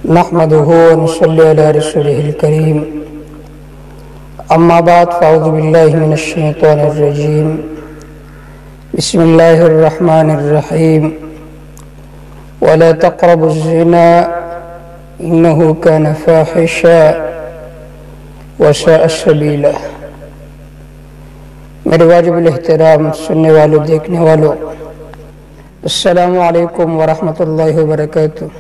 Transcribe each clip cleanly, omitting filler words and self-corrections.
نحمده ونصلي على رسوله الكريم أما بعد فأعوذ بالله من الشيطان الرجيم بسم الله الرحمن الرحيم ولا تقربوا الزنا إنه كان فاحشا وساء سبيلا۔ میرے واجب الاحترام سننے والوں دیکھنے والوں، السلام علیکم ورحمۃ اللہ وبرکاتہ۔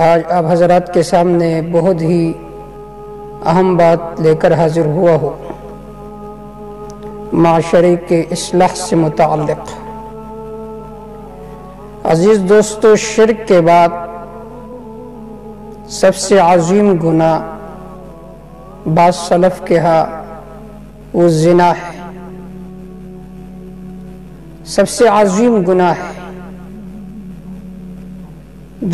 آج آپ حضرات کے سامنے بہت ہی اہم بات لے کر حاضر ہوا ہوں، معاشرے کے اصلاح سے متعلق۔ عزیز دوستو، شرک کے بعد سب سے عظیم گناہ بعض سلف کے ہاں وہ زنا ہے، سب سے عظیم گناہ ہے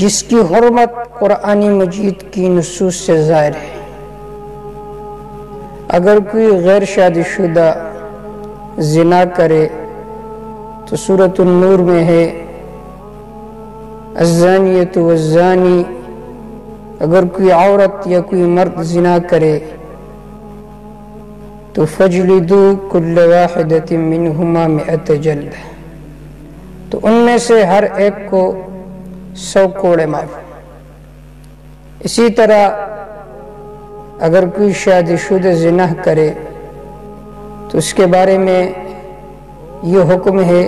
جس کی حرمت قرآن مجید کی نصوص سے ظاہر ہے۔ اگر کوئی غیر شادی شدہ زنا کرے تو سورۃ النور میں ہے الزانیۃ والزانی، اگر کوئی عورت یا کوئی مرد زنا کرے تو فجلدوا کل واحدۃ منہما 100 جلدہ، تو ان میں سے ہر ایک کو 100 کوڑے مارو۔ اسی طرح اگر کوئی شادی شدہ زنا کرے تو اس کے بارے میں یہ حکم ہے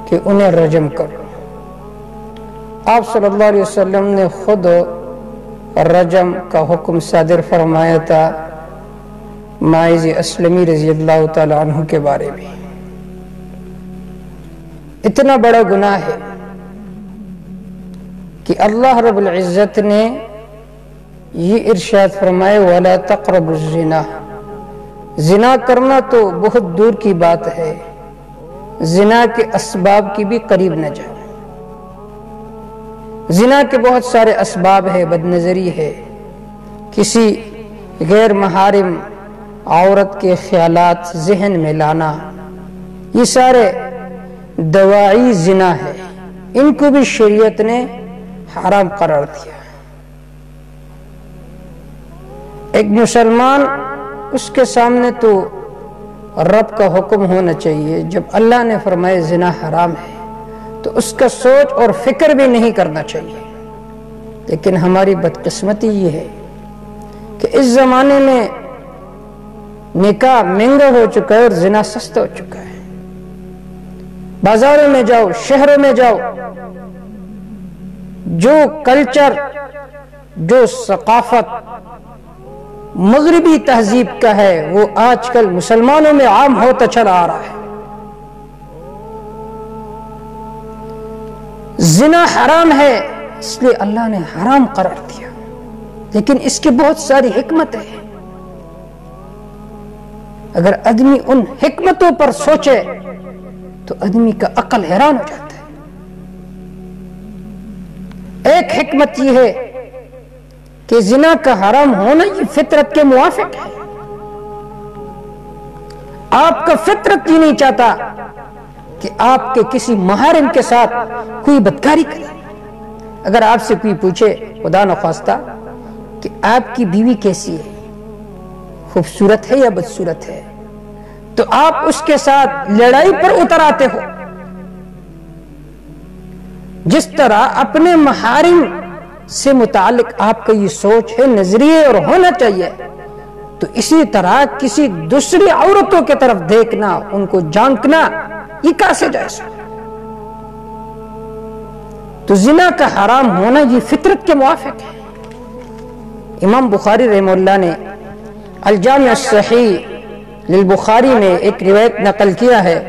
کہ انہیں رجم کرو۔ آپ صلی اللہ علیہ وسلم نے خود رجم کا حکم صادر فرمایا تھا ماعز اسلمی رضی اللہ تعالی عنہ کے بارے میں۔ اتنا بڑا گناہ ہے کہ اللہ رب العزت نے یہ ارشاد فرمائے وَلَا تَقْرَبُوا الزِّنَا، زنا کرنا تو بہت دور کی بات ہے، زنا کے اسباب کی بھی قریب نہ جاؤ۔ زنا کے بہت سارے اسباب ہے، بد نظری ہے، کسی غیر محارم عورت کے خیالات ذہن میں لانا، یہ سارے دواعی زنا ہے، ان کو بھی شریعت نے حرام قرار دیا۔ ایک مسلمان، اس کے سامنے تو رب کا حکم ہونا چاہیے، جب اللہ نے فرمائے زنا حرام ہے تو اس کا سوچ اور فکر بھی نہیں کرنا چاہیے۔ لیکن ہماری بدقسمتی یہ ہے کہ اس زمانے میں نکاح مہنگا ہو چکا ہے اور زنا سستا ہو چکا ہے۔ بازاروں میں جاؤ، شہروں میں جاؤ، جو کلچر، جو ثقافت مغربی تہذیب کا ہے وہ آج کل مسلمانوں میں عام ہوتا چلا آ رہا ہے۔ زنا حرام ہے اس لیے اللہ نے حرام قرار دیا، لیکن اس کی بہت ساری حکمتیں ہیں۔ اگر آدمی ان حکمتوں پر سوچے تو آدمی کا عقل حیران ہو جاتا ہے۔ ایک حکمت یہ ہے کہ زنا کا حرام ہونا یہ فطرت کے موافق ہے۔ آپ کا فطرت یہ نہیں چاہتا کہ آپ کے کسی محارم کے ساتھ کوئی بدکاری کرے۔ اگر آپ سے کوئی پوچھے خدا نخواستہ کہ آپ کی بیوی کیسی ہے، خوبصورت ہے یا بدصورت ہے، تو آپ اس کے ساتھ لڑائی پر اتر آتے ہو۔ جس طرح اپنے محارم سے متعلق آپ کا یہ سوچ ہے، نظریے اور ہونا چاہیے، تو اسی طرح کسی دوسری عورتوں کی طرف دیکھنا، ان کو جانکنا، یہ کیسے جائز ہے؟ تو زنا کا حرام ہونا یہ فطرت کے موافق ہے۔ امام بخاری رحمہ اللہ نے الجامع الصحیح للبخاری میں ایک روایت نقل کیا ہے،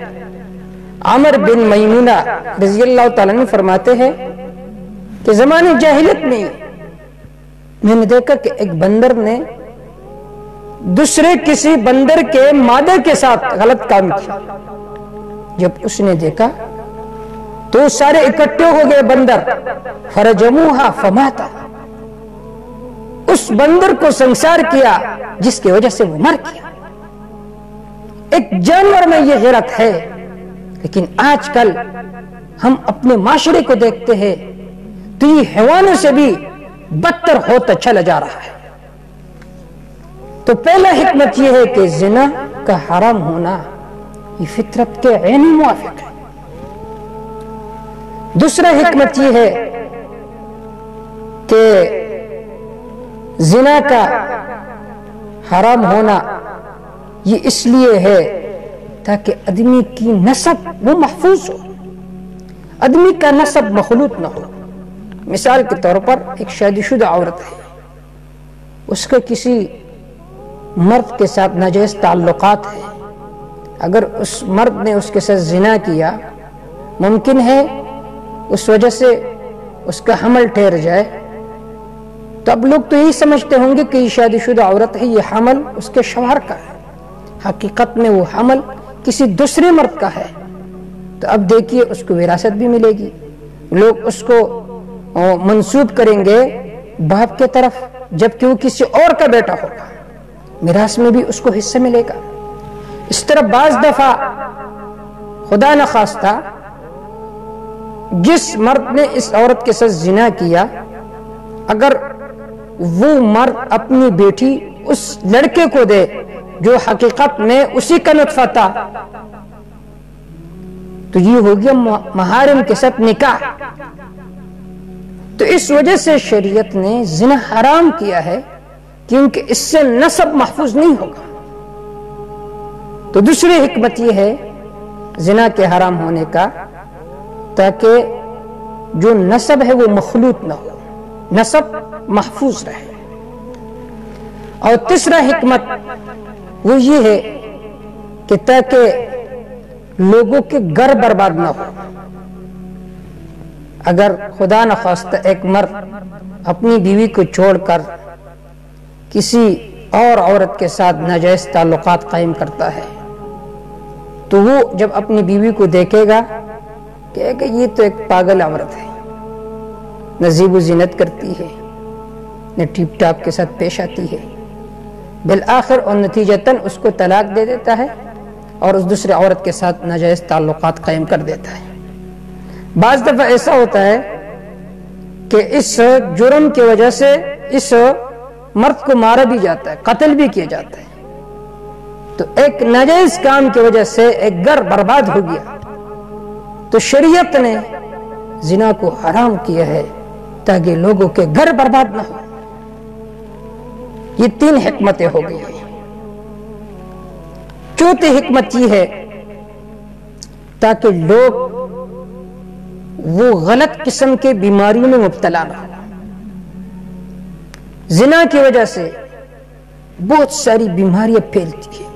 عمر بن میمونہ رضی اللہ تعالیٰ عنہ فرماتے ہیں کہ زمانے جاہلیت میں نے دیکھا کہ ایک بندر نے دوسرے کسی بندر کے مادے کے ساتھ غلط کام کیا۔ جب اس نے دیکھا تو سارے اکٹھے ہو گئے بندر، فرجموہا فماتا، اس بندر کو سنسار کیا جس کی وجہ سے وہ مر گیا۔ ایک جانور میں یہ غیرت ہے، لیکن آج کل ہم اپنے معاشرے کو دیکھتے ہیں تو یہ حیوانوں سے بھی بدتر ہوتا چلا جا رہا ہے۔ تو پہلا حکمت یہ ہے کہ زنا کا حرام ہونا یہ فطرت کے عینی موافق ہے۔ دوسرا حکمت یہ ہے کہ زنا کا حرام ہونا یہ اس لیے ہے تاکہ آدمی کی نسب وہ محفوظ ہو، آدمی کا نسب مخلوط نہ ہو۔ مثال کے طور پر ایک شادی شدہ عورت ہے، اس کے کسی مرد کے ساتھ ناجائز تعلقات ہیں، اگر اس مرد نے اس کے ساتھ زنا کیا، ممکن ہے اس وجہ سے اس کا حمل ٹھہر جائے، تو اب لوگ تو یہی سمجھتے ہوں گے کہ یہ شادی شدہ عورت ہے، یہ حمل اس کے شوہر کا ہے، حقیقت میں وہ حمل کسی دوسرے مرد کا ہے۔ تو اب دیکھیے اس کو وراثت بھی ملے گی، لوگ اس کو منسوب کریں گے باپ کے طرف، جبکہ وہ کسی اور کا بیٹا ہوگا، میراث میں بھی اس کو حصہ ملے گا۔ اس طرح بعض دفعہ خدا نخواستہ جس مرد نے اس عورت کے ساتھ زنا کیا، اگر وہ مرد اپنی بیٹی اس لڑکے کو دے جو حقیقت میں اسی کا نطفہ تھا، تو یہ ہو گیا محارم کے ساتھ نکاح۔ تو اس وجہ سے شریعت نے زنا حرام کیا ہے، کیونکہ اس سے نسب محفوظ نہیں ہوگا۔ تو دوسری حکمت یہ ہے زنا کے حرام ہونے کا، تاکہ جو نسب ہے وہ مخلوط نہ ہو، نسب محفوظ رہے۔ اور تیسرا حکمت وہ یہ ہے کہ تاکہ لوگوں کے گھر برباد نہ ہو۔ اگر خدا نخواستہ ایک مرد اپنی بیوی کو چھوڑ کر کسی اور عورت کے ساتھ ناجائز تعلقات قائم کرتا ہے، تو وہ جب اپنی بیوی کو دیکھے گا کہے کہ یہ تو ایک پاگل عورت ہے، نہ زیب و زینت کرتی ہے، نہ ٹیپ ٹاپ کے ساتھ پیش آتی ہے، بالآخر اور نتیجتاً اس کو طلاق دے دیتا ہے اور اس دوسرے عورت کے ساتھ ناجائز تعلقات قائم کر دیتا ہے۔ بعض دفعہ ایسا ہوتا ہے کہ اس جرم کی وجہ سے اس مرد کو مارا بھی جاتا ہے، قتل بھی کیا جاتا ہے۔ تو ایک ناجائز کام کی وجہ سے ایک گھر برباد ہو گیا، تو شریعت نے زنا کو حرام کیا ہے تاکہ لوگوں کے گھر برباد نہ ہو۔ یہ تین حکمتیں ہو گئی ہیں۔ چوتھی حکمت یہ ہے تاکہ لوگ وہ غلط قسم کے بیماریوں میں مبتلا نہ ہو۔ زنا کی وجہ سے بہت ساری بیماریاں پھیلتی ہیں،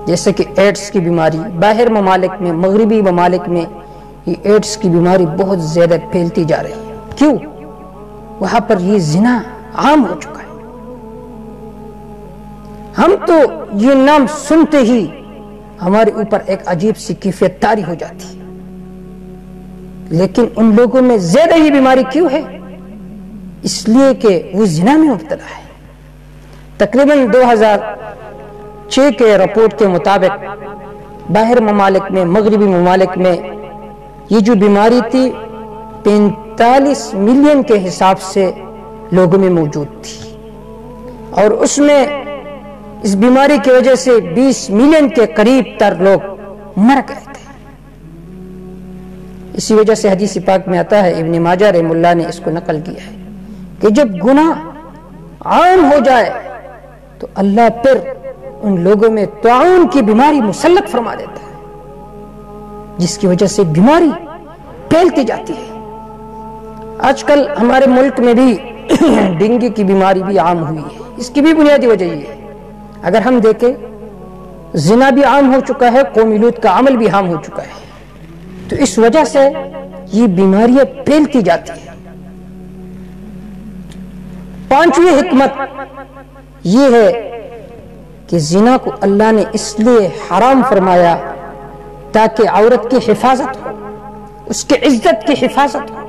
جیسے کہ ایڈز کی بیماری۔ باہر ممالک میں، مغربی ممالک میں یہ ایڈز کی بیماری بہت زیادہ پھیلتی جا رہی ہے۔ کیوں؟ وہاں پر یہ زنا عام ہو چکا ہے۔ ہم تو یہ نام سنتے ہی ہمارے اوپر ایک عجیب سی کیفیت طاری ہو جاتی ہے، لیکن ان لوگوں میں زیادہ یہ بیماری کیوں ہے؟ اس لیے کہ وہ زنا میں مبتلا ہے۔ تقریباً 2006 کے رپورٹ کے مطابق باہر ممالک میں، مغربی ممالک میں یہ جو بیماری تھی 45 ملین کے حساب سے لوگوں میں موجود تھی، اور اس میں اس بیماری کی وجہ سے 20 ملین کے قریب تر لوگ مر گئے تھے۔ اسی وجہ سے حدیث پاک میں آتا ہے، ابن ماجہ رحمہ اللہ نے اس کو نقل کیا ہے کہ جب گناہ عام ہو جائے تو اللہ پھر ان لوگوں میں طاعون کی بیماری مسلط فرما دیتا ہے، جس کی وجہ سے بیماری پھیلتی جاتی ہے۔ آج کل ہمارے ملک میں بھی ڈینگی کی بیماری بھی عام ہوئی ہے۔ اس کی بھی بنیادی وجہ یہ ہے، اگر ہم دیکھیں زنا بھی عام ہو چکا ہے، قوم لوط کا عمل بھی عام ہو چکا ہے، تو اس وجہ سے یہ بیماریاں پھیلتی جاتی ہیں۔ پانچویں حکمت یہ ہے کہ زنا کو اللہ نے اس لیے حرام فرمایا تاکہ عورت کی حفاظت ہو، اس کی عزت کی حفاظت ہو۔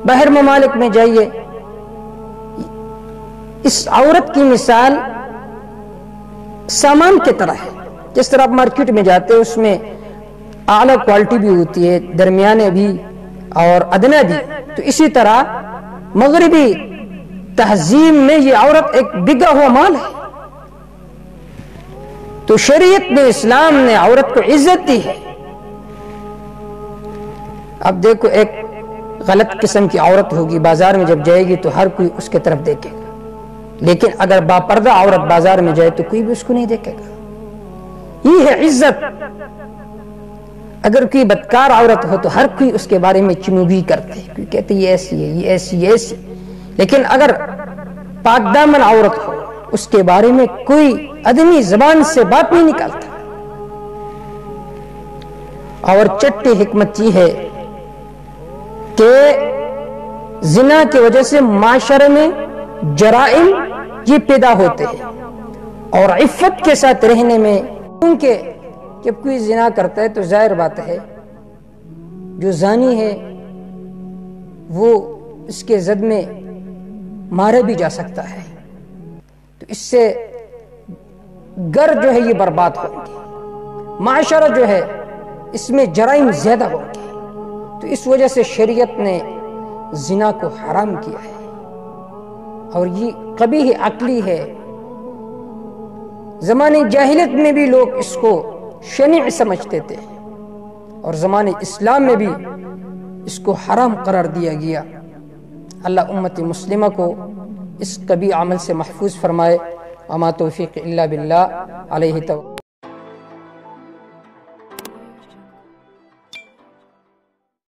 باہر ممالک میں جائیے، اس عورت کی مثال سامان کی طرح ہے۔ جس طرح آپ مارکیٹ میں جاتے ہیں، اس میں اعلیٰ کوالٹی بھی ہوتی ہے، درمیانے بھی، اور ادنا دی، تو اسی طرح مغربی تہذیب میں یہ عورت ایک بگا ہوا مال ہے۔ تو شریعت نے، اسلام نے عورت کو عزت دی ہے۔ اب دیکھو، ایک غلط قسم کی عورت ہوگی، بازار میں جب جائے گی تو ہر کوئی اس کے طرف دیکھے گا، لیکن اگر باپردہ عورت بازار میں جائے تو کوئی بھی اس کو نہیں دیکھے گا۔ یہ ہے عزت۔ اگر کوئی بدکار عورت ہو تو ہر کوئی اس کے بارے میں چنوبی کرتے، کوئی کہتے یہ ایسی ہے، یہ ایسی، یہ ایسی، لیکن اگر پاک دامن عورت ہو اس کے بارے میں کوئی آدمی زبان سے بات نہیں نکالتا۔ اور چٹی حکمت یہ ہے کہ زنا کی وجہ سے معاشرے میں جرائم یہ پیدا ہوتے ہیں، اور عفت کے ساتھ رہنے میں، کیونکہ جب کوئی زنا کرتا ہے تو ظاہر بات ہے جو زانی ہے وہ اس کے زد میں مارا بھی جا سکتا ہے، تو اس سے گھر جو ہے یہ برباد ہوگی، معاشرہ جو ہے اس میں جرائم زیادہ ہوگی۔ تو اس وجہ سے شریعت نے زنا کو حرام کیا ہے، اور یہ قبیح عقلی ہے۔ زمانے جاہلیت میں بھی لوگ اس کو شنیع سمجھتے تھے، اور زمانے اسلام میں بھی اس کو حرام قرار دیا گیا۔ اللہ امت مسلمہ کو اس قبیح عمل سے محفوظ فرمائے۔ وما توفیق الا باللہ، علیہ توکل۔